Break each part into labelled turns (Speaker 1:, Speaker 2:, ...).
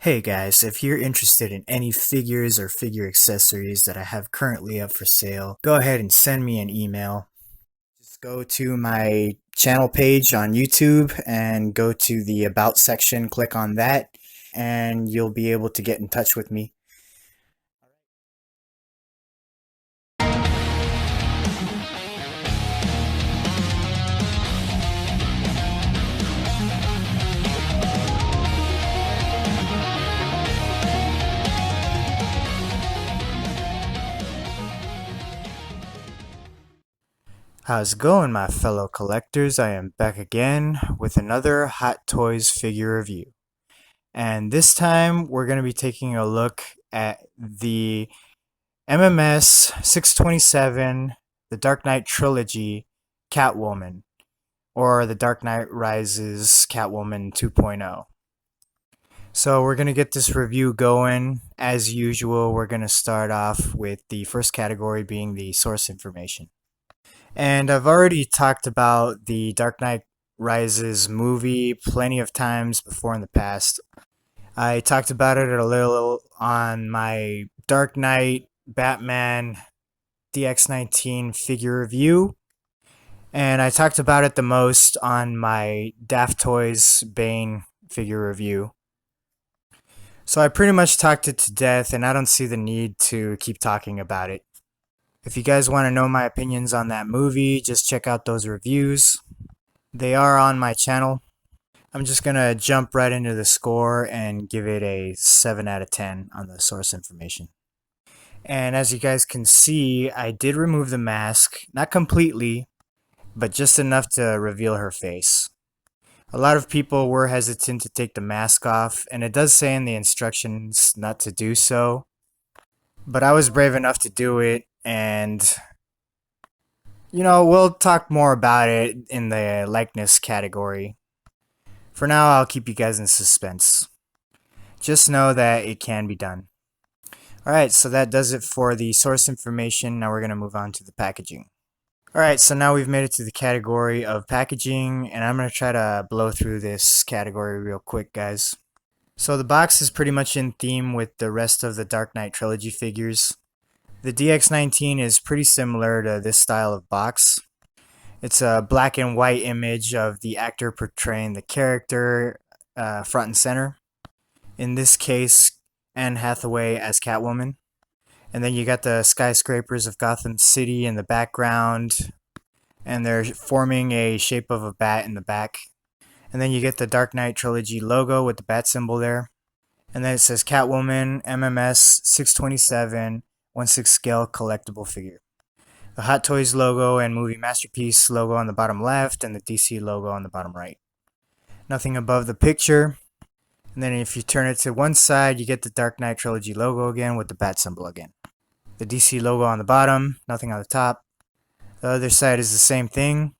Speaker 1: Hey guys, if you're interested in any figures or figure accessories that I have currently up for sale, go ahead and send me an email. Just go to my channel page on YouTube and go to the About section, click on that, and you'll be able to get in touch with me. How's it going, my fellow collectors? I am back again with another Hot Toys figure review. And this time we're going to be taking a look at the MMS 627, the Dark Knight Trilogy, Catwoman, or the Dark Knight Rises Catwoman 2.0. So we're going to get this review going. As usual, we're going to start off with the first category being the source information. And I've already talked about the Dark Knight Rises movie plenty of times before in the past. I talked about it a little on my Dark Knight Batman DX19 figure review, and I talked about it the most on my Daft Toys Bane figure review. So I pretty much talked it to death, and I don't see the need to keep talking about it. If you guys want to know my opinions on that movie, just check out those reviews. They are on my channel. I'm just going to jump right into the score and give it a 7 out of 10 on the source information. And as you guys can see, I did remove the mask, not completely, but just enough to reveal her face. A lot of people were hesitant to take the mask off, and it does say in the instructions not to do so. But I was brave enough to do it, and we'll talk more about it in the likeness category. For now, I'll keep you guys in suspense. Just know that it can be done. Alright, so that does it for the source information. Now we're going to move on to the packaging. Alright, so now we've made it to the category of packaging, and I'm going to try to blow through this category real quick, guys. So the box is pretty much in theme with the rest of the Dark Knight Trilogy figures. The DX19 is pretty similar to this style of box. It's a black and white image of the actor portraying the character front and center. In this case, Anne Hathaway as Catwoman. And then you got the skyscrapers of Gotham City in the background, and they're forming a shape of a bat in the back. And then you get the Dark Knight Trilogy logo with the bat symbol there. And then it says Catwoman MMS 627 1/6 scale collectible figure. The Hot Toys logo and Movie Masterpiece logo on the bottom left, and the DC logo on the bottom right. Nothing above the picture. And then if you turn it to one side, you get the Dark Knight Trilogy logo again with the bat symbol again. The DC logo on the bottom, nothing on the top. The other side is the same thing.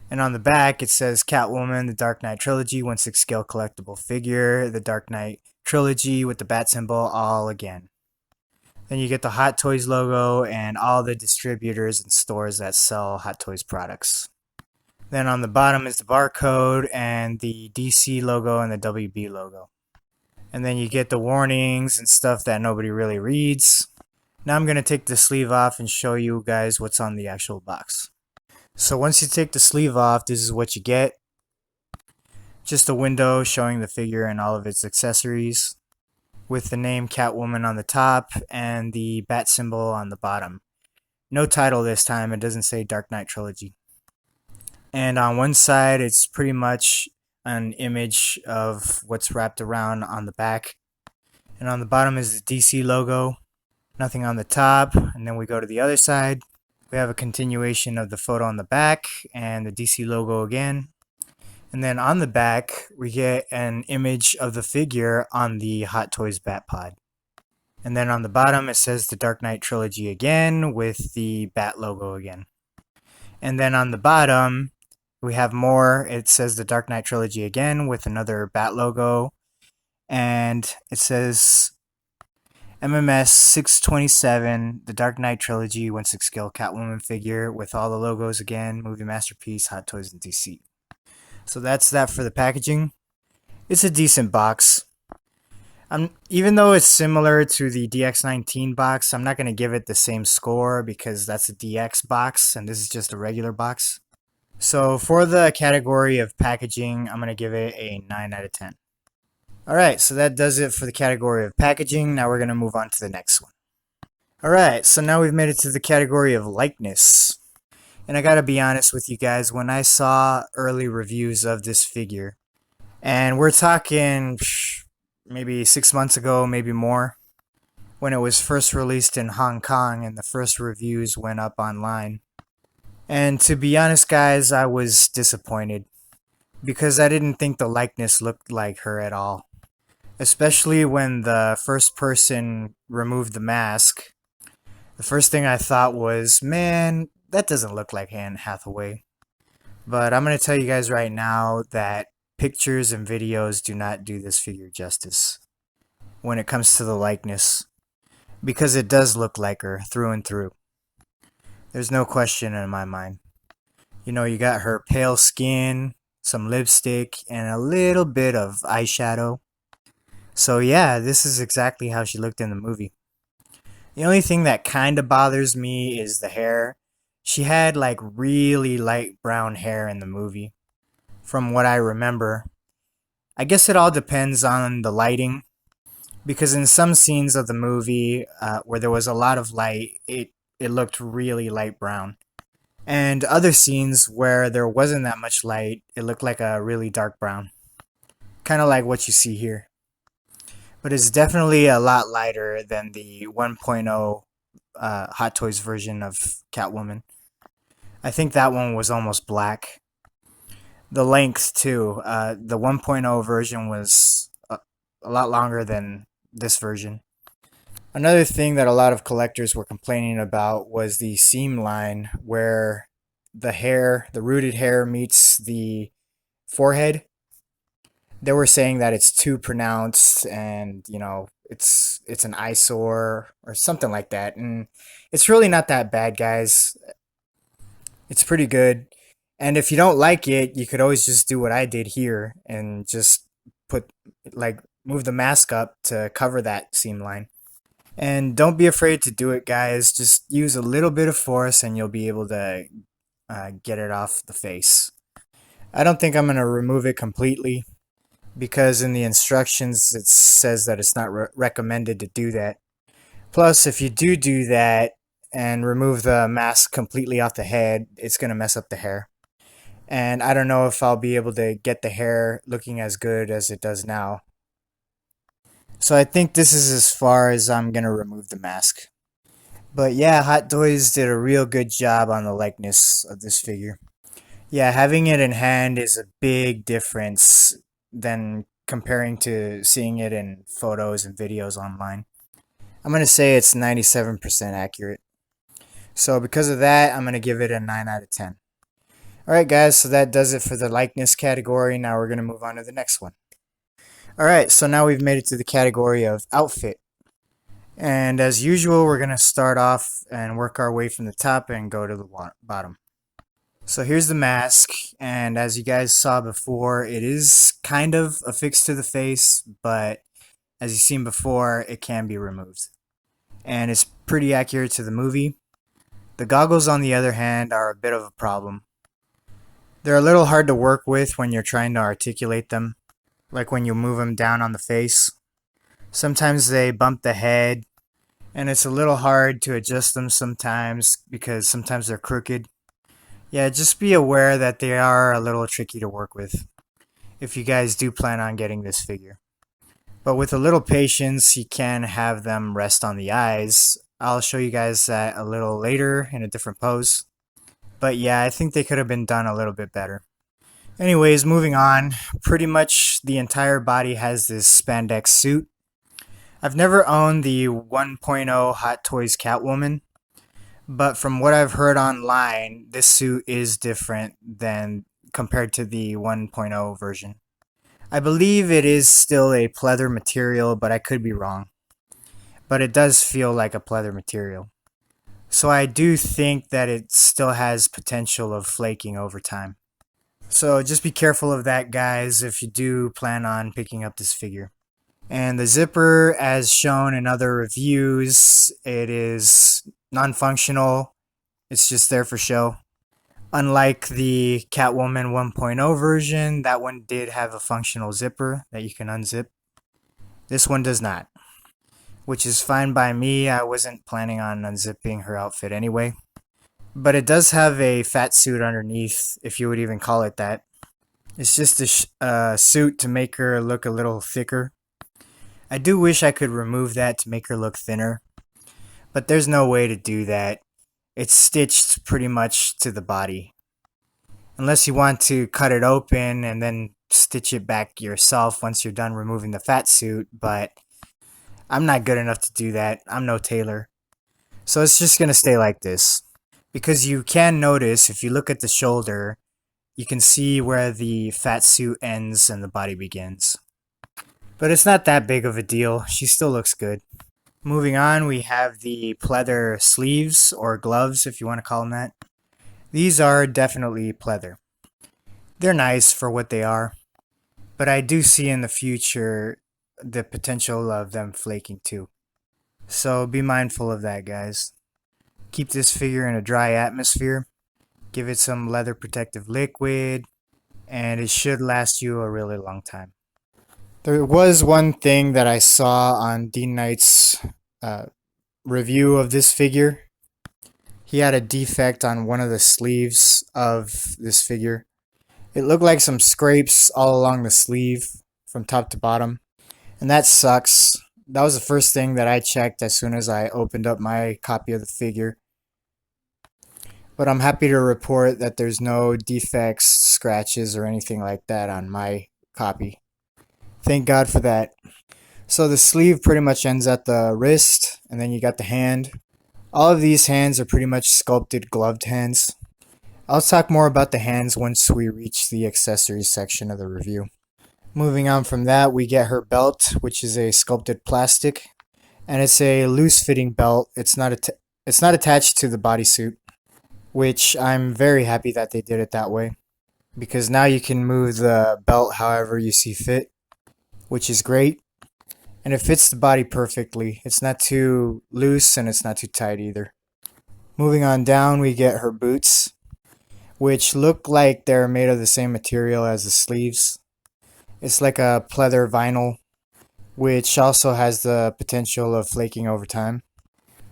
Speaker 1: And on the back, it says Catwoman, the Dark Knight Trilogy, 1/6 scale collectible figure, the Dark Knight Trilogy with the bat symbol all again. Then you get the Hot Toys logo and all the distributors and stores that sell Hot Toys products. Then on the bottom is the barcode and the DC logo and the WB logo. And then you get the warnings and stuff that nobody really reads. Now I'm going to take the sleeve off and show you guys what's on the actual box. So once you take the sleeve off, this is what you get. Just a window showing the figure and all of its accessories, with the name Catwoman on the top and the bat symbol on the bottom. No title this time, it doesn't say Dark Knight Trilogy. And on one side, it's pretty much an image of what's wrapped around on the back. And on the bottom is the DC logo. Nothing on the top. And then we go to the other side. We have a continuation of the photo on the back and the DC logo again. And then on the back, we get an image of the figure on the Hot Toys Bat Pod. And then on the bottom, it says the Dark Knight Trilogy again with the Bat logo again. And then on the bottom, we have more. It says the Dark Knight Trilogy again with another Bat logo. And it says MMS 627, the Dark Knight Trilogy 1/6 scale Catwoman figure with all the logos again, Movie Masterpiece, Hot Toys, and DC. So that's that for the packaging. It's a decent box. Even though it's similar to the DX19 box, I'm not going to give it the same score because that's a DX box and this is just a regular box. So for the category of packaging, I'm going to give it a 9 out of 10. Alright, so that does it for the category of packaging. Now we're going to move on to the next one. Alright, so now we've made it to the category of likeness. And I gotta be honest with you guys, when I saw early reviews of this figure, and we're talking maybe 6 months ago, maybe more, when it was first released in Hong Kong and the first reviews went up online. And to be honest, guys, I was disappointed because I didn't think the likeness looked like her at all. Especially when the first person removed the mask. The first thing I thought was, man, that doesn't look like Anne Hathaway. But I'm going to tell you guys right now that pictures and videos do not do this figure justice when it comes to the likeness. Because it does look like her through and through. There's no question in my mind. You know, you got her pale skin, some lipstick, and a little bit of eyeshadow. So yeah, this is exactly how she looked in the movie. The only thing that kind of bothers me is the hair. She had like really light brown hair in the movie, from what I remember. I guess it all depends on the lighting, because in some scenes of the movie where there was a lot of light, it looked really light brown. And other scenes where there wasn't that much light, it looked like a really dark brown. Kind of like what you see here. But it's definitely a lot lighter than the 1.0 Hot Toys version of Catwoman. I think that one was almost black. The length, too. The 1.0 version was a lot longer than this version. Another thing that a lot of collectors were complaining about was the seam line where the hair, the rooted hair, meets the forehead. They were saying that it's too pronounced and, you know, it's an eyesore or something like that. And it's really not that bad, guys. It's pretty good. And if you don't like it, you could always just do what I did here and just put like move the mask up to cover that seam line. And don't be afraid to do it, guys. Just use a little bit of force and you'll be able to get it off the face. I don't think I'm going to remove it completely because in the instructions it says that it's not recommended to do that. Plus, if you do that and remove the mask completely off the head, it's going to mess up the hair. And I don't know if I'll be able to get the hair looking as good as it does now. So I think this is as far as I'm going to remove the mask. But yeah, Hot Toys did a real good job on the likeness of this figure. Yeah, having it in hand is a big difference than comparing to seeing it in photos and videos online. I'm going to say it's 97% accurate. So because of that, I'm going to give it a 9 out of 10. Alright guys, so that does it for the likeness category. Now we're going to move on to the next one. Alright, so now we've made it to the category of outfit. And as usual, we're going to start off and work our way from the top and go to the bottom. So here's the mask, and as you guys saw before, it is kind of affixed to the face, but as you've seen before, it can be removed. And it's pretty accurate to the movie. The goggles, on the other hand, are a bit of a problem. They're a little hard to work with when you're trying to articulate them, like when you move them down on the face. Sometimes they bump the head, and it's a little hard to adjust them sometimes because sometimes they're crooked. Yeah, just be aware that they are a little tricky to work with if you guys do plan on getting this figure. But with a little patience, you can have them rest on the eyes. I'll show you guys that a little later in a different pose. But yeah, I think they could have been done a little bit better. Anyways, moving on. Pretty much the entire body has this spandex suit. I've never owned the 1.0 Hot Toys Catwoman, but from what I've heard online, this suit is different than compared to the 1.0 version. I believe it is still a pleather material, but I could be wrong. But it does feel like a pleather material. So I do think that it still has potential of flaking over time. So just be careful of that, guys, if you do plan on picking up this figure. And the zipper, as shown in other reviews, it is non-functional. It's just there for show. Unlike the Catwoman 1.0 version, that one did have a functional zipper that you can unzip. This one does not, which is fine by me. I wasn't planning on unzipping her outfit anyway. But it does have a fat suit underneath, if you would even call it that. It's just a suit to make her look a little thicker. I do wish I could remove that to make her look thinner, but there's no way to do that. It's stitched pretty much to the body. Unless you want to cut it open and then stitch it back yourself once you're done removing the fat suit, but I'm not good enough to do that. I'm no tailor. So it's just going to stay like this. Because you can notice, if you look at the shoulder, you can see where the fat suit ends and the body begins. But it's not that big of a deal. She still looks good. Moving on, we have the pleather sleeves, or gloves if you want to call them that. These are definitely pleather. They're nice for what they are, but I do see in the future the potential of them flaking too. So be mindful of that, guys. Keep this figure in a dry atmosphere. Give it some leather protective liquid, and it should last you a really long time. There was one thing that I saw on Dean Knight's review of this figure. He had a defect on one of the sleeves of this figure. It looked like some scrapes all along the sleeve from top to bottom, and that sucks. That was the first thing that I checked as soon as I opened up my copy of the figure. But I'm happy to report that there's no defects, scratches, or anything like that on my copy. Thank God for that. So the sleeve pretty much ends at the wrist, and then you got the hand. All of these hands are pretty much sculpted gloved hands. I'll talk more about the hands once we reach the accessories section of the review. Moving on from that, we get her belt, which is a sculpted plastic, and it's a loose-fitting belt. It's not attached to the bodysuit, which I'm very happy that they did it that way, because now you can move the belt however you see fit, which is great, and it fits the body perfectly. It's not too loose and it's not too tight either. Moving on down, we get her boots, which look like they're made of the same material as the sleeves. It's like a pleather vinyl, which also has the potential of flaking over time.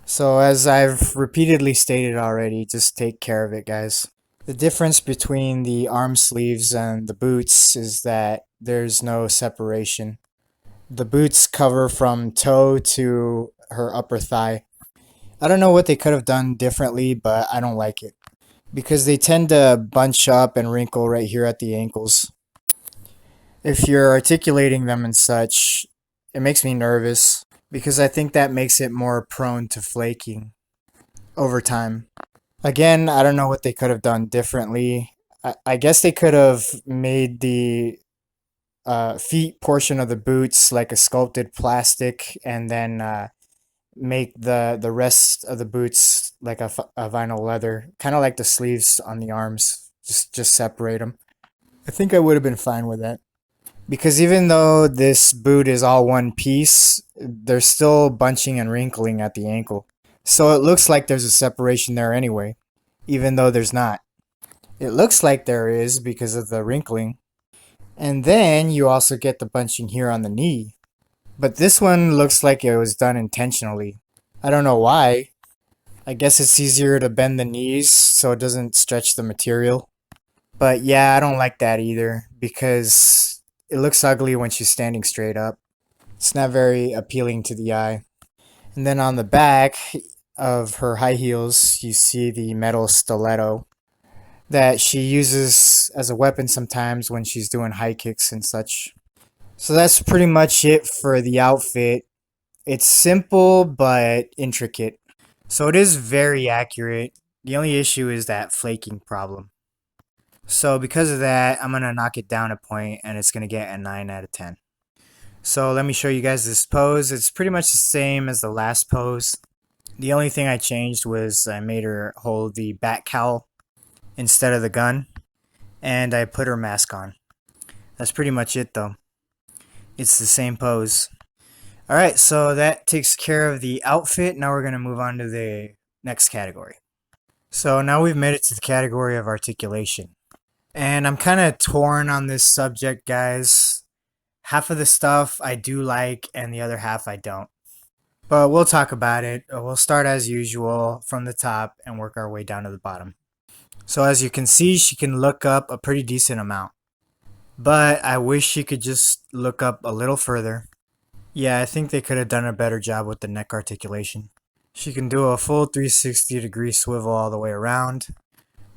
Speaker 1: So as I've repeatedly stated already, just take care of it, guys. The difference between the arm sleeves and the boots is that there's no separation. The boots cover from toe to her upper thigh. I don't know what they could have done differently, but I don't like it, because they tend to bunch up and wrinkle right here at the ankles. If you're articulating them and such, it makes me nervous, because I think that makes it more prone to flaking over time. Again, I don't know what they could have done differently. I guess they could have made the feet portion of the boots like a sculpted plastic, and then make the rest of the boots like a vinyl leather, kind of like the sleeves on the arms. Just separate them. I think I would have been fine with that. Because even though this boot is all one piece, there's still bunching and wrinkling at the ankle. So it looks like there's a separation there anyway, even though there's not. It looks like there is because of the wrinkling. And then you also get the bunching here on the knee. But this one looks like it was done intentionally. I don't know why. I guess it's easier to bend the knees so it doesn't stretch the material. But yeah, I don't like that either, because it looks ugly when she's standing straight up. It's not very appealing to the eye. And then on the back of her high heels, you see the metal stiletto that she uses as a weapon sometimes when she's doing high kicks and such. So that's pretty much it for the outfit. It's simple but intricate. So it is very accurate. The only issue is that flaking problem. So because of that, I'm going to knock it down a point, and it's going to get a 9 out of 10. So let me show you guys this pose. It's pretty much the same as the last pose. The only thing I changed was I made her hold the bat cowl instead of the gun, and I put her mask on. That's pretty much it though. It's the same pose. Alright, so that takes care of the outfit. Now we're going to move on to the next category. So now we've made it to the category of articulation. And I'm kind of torn on this subject, guys. Half of the stuff I do like, and the other half I don't. But we'll talk about it. We'll start as usual from the top and work our way down to the bottom. So as you can see, she can look up a pretty decent amount. But I wish she could just look up a little further. Yeah, I think they could have done a better job with the neck articulation. She can do a full 360-degree swivel all the way around.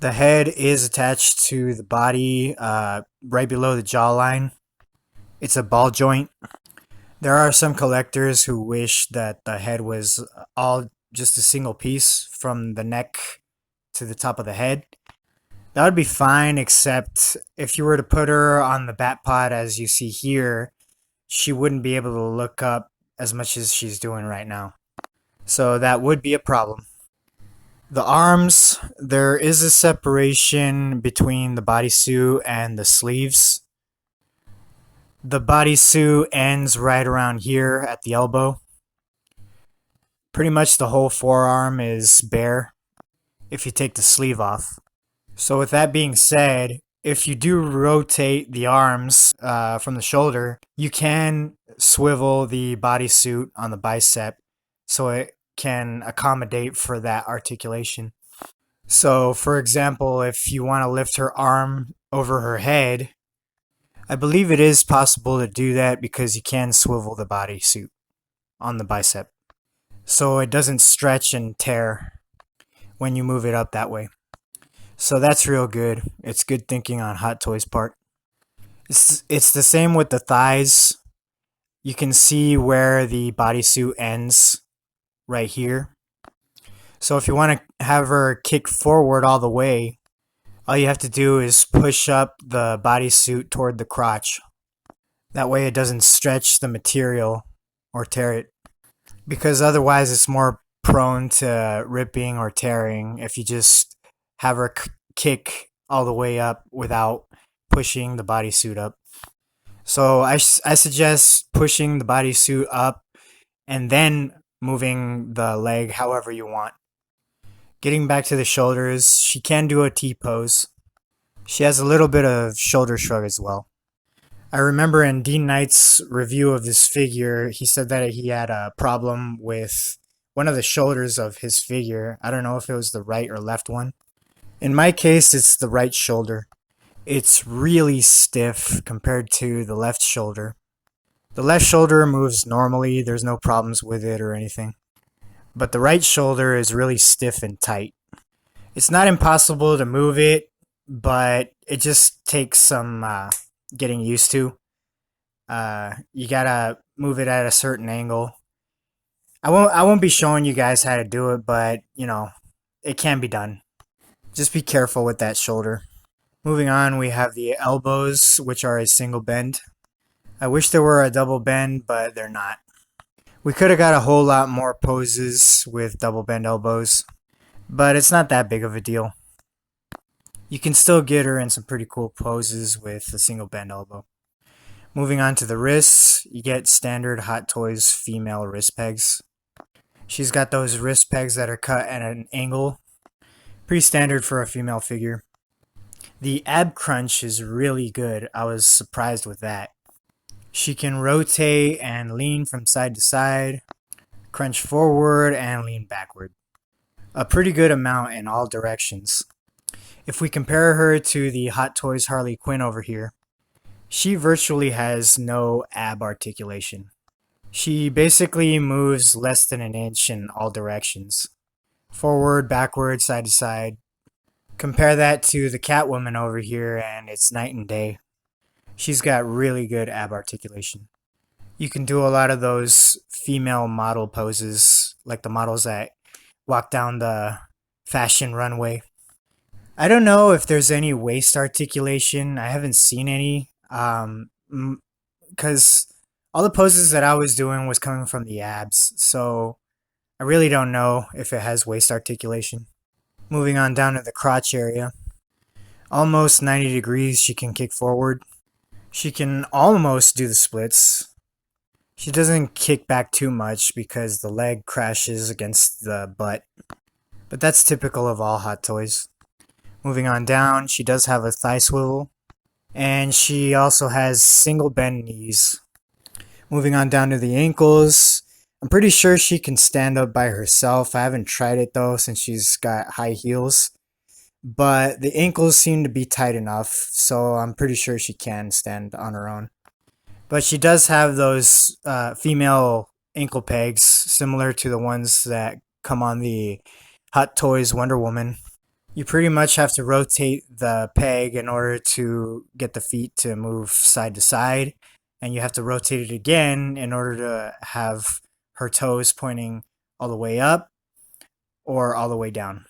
Speaker 1: The head is attached to the body right below the jawline. It's a ball joint. There are some collectors who wish that the head was all just a single piece from the neck to the top of the head. That would be fine, except if you were to put her on the bat pod as you see here, she wouldn't be able to look up as much as she's doing right now. So that would be a problem. The arms, there is a separation between the bodysuit and the sleeves. The bodysuit ends right around here at the elbow. Pretty much the whole forearm is bare if you take the sleeve off. So with that being said, if you do rotate the arms from the shoulder, you can swivel the bodysuit on the bicep so it can accommodate for that articulation. So for example, if you want to lift her arm over her head, I believe it is possible to do that because you can swivel the bodysuit on the bicep. So it doesn't stretch and tear when you move it up that way. So that's real good. It's good thinking on Hot Toys' part. It's the same with the thighs. You can see where the bodysuit ends right here. So if you want to have her kick forward all the way, all you have to do is push up the bodysuit toward the crotch. That way it doesn't stretch the material or tear it. Because otherwise it's more prone to ripping or tearing if you just have her kick all the way up without pushing the bodysuit up. So I suggest pushing the bodysuit up and then moving the leg however you want. Getting back to the shoulders, she can do a T-pose. She has a little bit of shoulder shrug as well. I remember in Dean Knight's review of this figure, he said that he had a problem with one of the shoulders of his figure. I don't know if it was the right or left one. In my case, it's the right shoulder. It's really stiff compared to the left shoulder. The left shoulder moves normally, there's no problems with it or anything. But the right shoulder is really stiff and tight. It's not impossible to move it, but it just takes some getting used to. You gotta move it at a certain angle. I won't be showing you guys how to do it, but you know, it can be done. Just be careful with that shoulder. Moving on, we have the elbows, which are a single bend. I wish there were a double bend, but they're not. We could have got a whole lot more poses with double bend elbows, but it's not that big of a deal. You can still get her in some pretty cool poses with a single bend elbow. Moving on to the wrists, you get standard Hot Toys female wrist pegs. She's got those wrist pegs that are cut at an angle. Pretty standard for a female figure. The ab crunch is really good. I was surprised with that. She can rotate and lean from side to side, crunch forward and lean backward. A pretty good amount in all directions. If we compare her to the Hot Toys Harley Quinn over here, she virtually has no ab articulation. She basically moves less than an inch in all directions. Forward, backward, side to side. Compare that to the Catwoman over here and it's night and day. She's got really good ab articulation. You can do a lot of those female model poses, like the models that walk down the fashion runway. I don't know if there's any waist articulation. I haven't seen any, because all the poses that I was doing was coming from the abs, so I really don't know if it has waist articulation. Moving on down to the crotch area. Almost 90 degrees, she can kick forward. She can almost do the splits. She doesn't kick back too much because the leg crashes against the butt, but that's typical of all hot toys. Moving on down, she does have a thigh swivel, and she also has single bend knees. Moving on down to the ankles, I'm pretty sure she can stand up by herself. I haven't tried it though since she's got high heels, but the ankles seem to be tight enough, so I'm pretty sure she can stand on her own. But she does have those female ankle pegs, similar to the ones that come on the Hot Toys Wonder Woman. You pretty much have to rotate the peg in order to get the feet to move side to side, and you have to rotate it again in order to have her toes pointing all the way up or all the way down.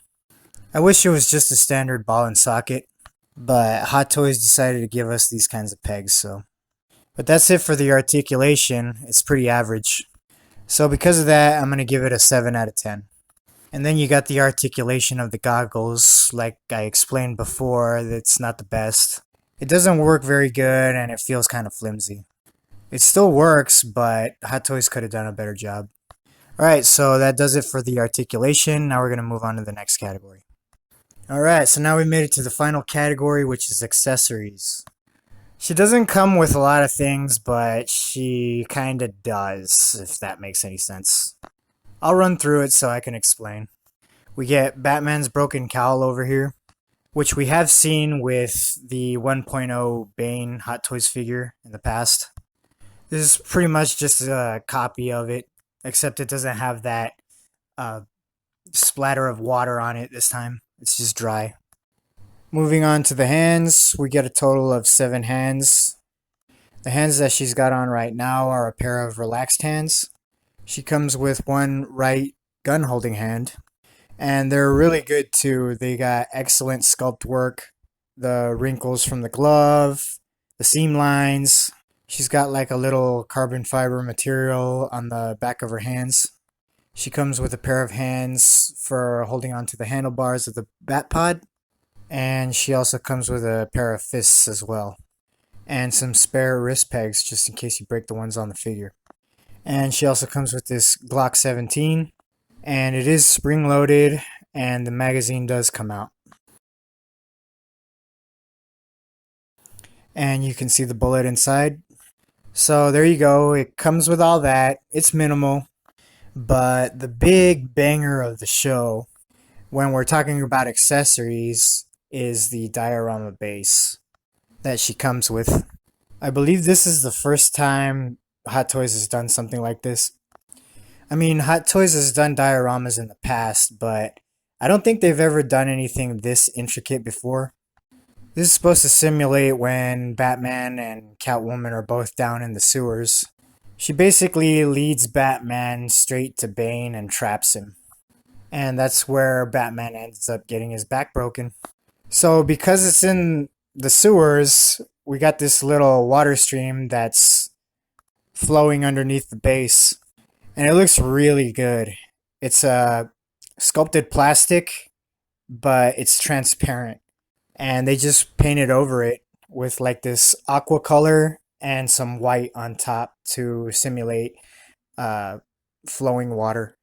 Speaker 1: I wish it was just a standard ball and socket, but Hot Toys decided to give us these kinds of pegs, so. But that's it for the articulation. It's pretty average. So because of that, I'm going to give it a 7 out of 10. And then you got the articulation of the goggles. Like I explained before, it's not the best. It doesn't work very good and it feels kind of flimsy. It still works, but Hot Toys could have done a better job. Alright, so that does it for the articulation. Now we're going to move on to the next category. Alright, so now we made it to the final category, which is accessories. She doesn't come with a lot of things, but she kinda does, if that makes any sense. I'll run through it so I can explain. We get Batman's broken cowl over here, which we have seen with the 1.0 Bane Hot Toys figure in the past. This is pretty much just a copy of it, except it doesn't have that splatter of water on it this time. It's just dry. Moving on to the hands, we get a total of 7 hands. The hands that she's got on right now are a pair of relaxed hands. She comes with one right gun holding hand, and they're really good too. They got excellent sculpt work, the wrinkles from the glove, the seam lines. She's got like a little carbon fiber material on the back of her hands. She comes with a pair of hands for holding onto the handlebars of the bat pod. And she also comes with a pair of fists as well. And some spare wrist pegs just in case you break the ones on the figure. And she also comes with this Glock 17. And it is spring loaded and the magazine does come out. And you can see the bullet inside. So there you go. It comes with all that. It's minimal. But the big banger of the show, when we're talking about accessories, is the diorama base that she comes with. I believe this is the first time Hot Toys has done something like this. I mean, Hot Toys has done dioramas in the past, but I don't think they've ever done anything this intricate before. This is supposed to simulate when Batman and Catwoman are both down in the sewers. She basically leads Batman straight to Bane and traps him. And that's where Batman ends up getting his back broken. So because it's in the sewers, we got this little water stream that's flowing underneath the base. And it looks really good. It's a sculpted plastic, but it's transparent. And they just painted over it with like this aqua color and some white on top to simulate flowing water.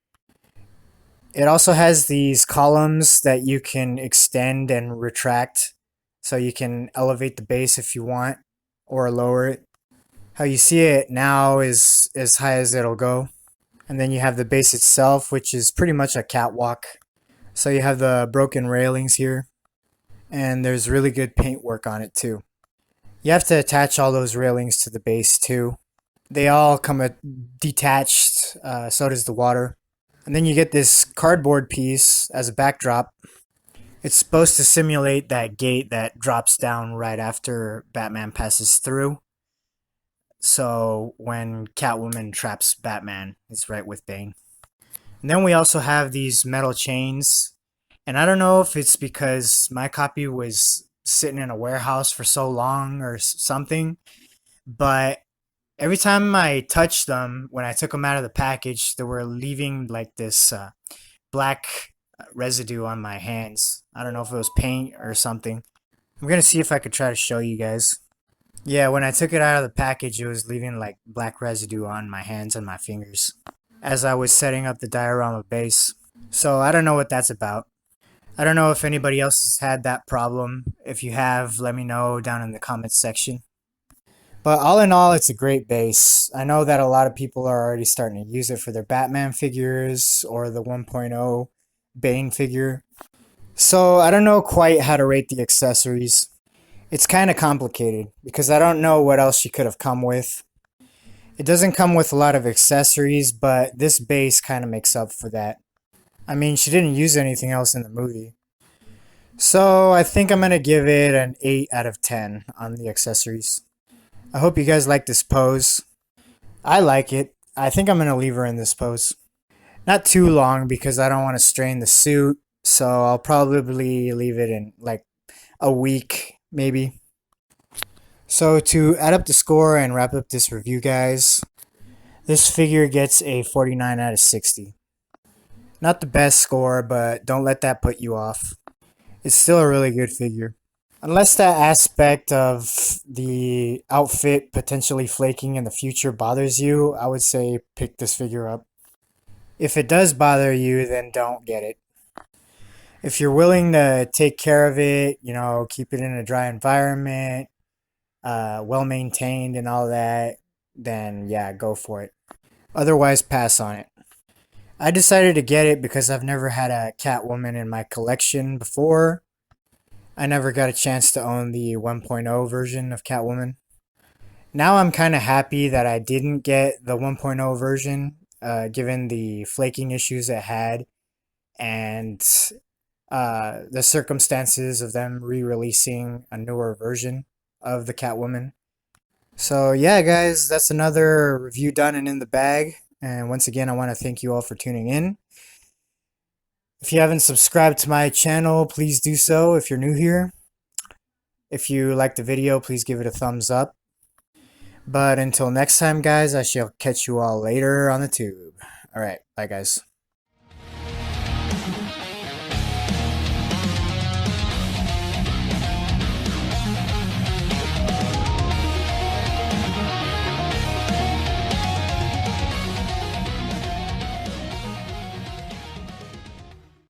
Speaker 1: It also has these columns that you can extend and retract, so you can elevate the base if you want or lower it. How you see it now is as high as it'll go. And then you have the base itself, which is pretty much a catwalk. So you have the broken railings here, and there's really good paint work on it too. You have to attach all those railings to the base too. They all come detached, so does the water. And then you get this cardboard piece as a backdrop. It's supposed to simulate that gate that drops down right after Batman passes through. So when Catwoman traps Batman, it's right with Bane. And then we also have these metal chains. And I don't know if it's because my copy was sitting in a warehouse for so long or something, but every time I touched them, when I took them out of the package, they were leaving like this black residue on my hands. I don't know if it was paint or something. I'm going to see if I could try to show you guys. Yeah, when I took it out of the package, it was leaving like black residue on my hands and my fingers as I was setting up the diorama base. So I don't know what that's about. I don't know if anybody else has had that problem. If you have, let me know down in the comments section. But all in all, it's a great base. I know that a lot of people are already starting to use it for their Batman figures or the 1.0 Bane figure. So I don't know quite how to rate the accessories. It's kind of complicated because I don't know what else she could have come with. It doesn't come with a lot of accessories, but this base kind of makes up for that. I mean, she didn't use anything else in the movie. So I think I'm going to give it an 8 out of 10 on the accessories. I hope you guys like this pose. I like it. I think I'm going to leave her in this pose. Not too long because I don't want to strain the suit. So I'll probably leave it in like a week, maybe. So to add up the score and wrap up this review, guys, this figure gets a 49 out of 60. Not the best score, but don't let that put you off. It's still a really good figure. Unless that aspect of the outfit potentially flaking in the future bothers you, I would say pick this figure up. If it does bother you, then don't get it. If you're willing to take care of it, keep it in a dry environment, well maintained and all that, then yeah, go for it. Otherwise, pass on it. I decided to get it because I've never had a Catwoman in my collection before. I never got a chance to own the 1.0 version of Catwoman. Now I'm kind of happy that I didn't get the 1.0 version, given the flaking issues it had and the circumstances of them re-releasing a newer version of the Catwoman. So yeah, guys, that's another review done and in the bag. And once again, I want to thank you all for tuning in. If you haven't subscribed to my channel, please do so if you're new here. If you liked the video, please give it a thumbs up. But until next time, guys, I shall catch you all later on the tube. Alright, bye guys.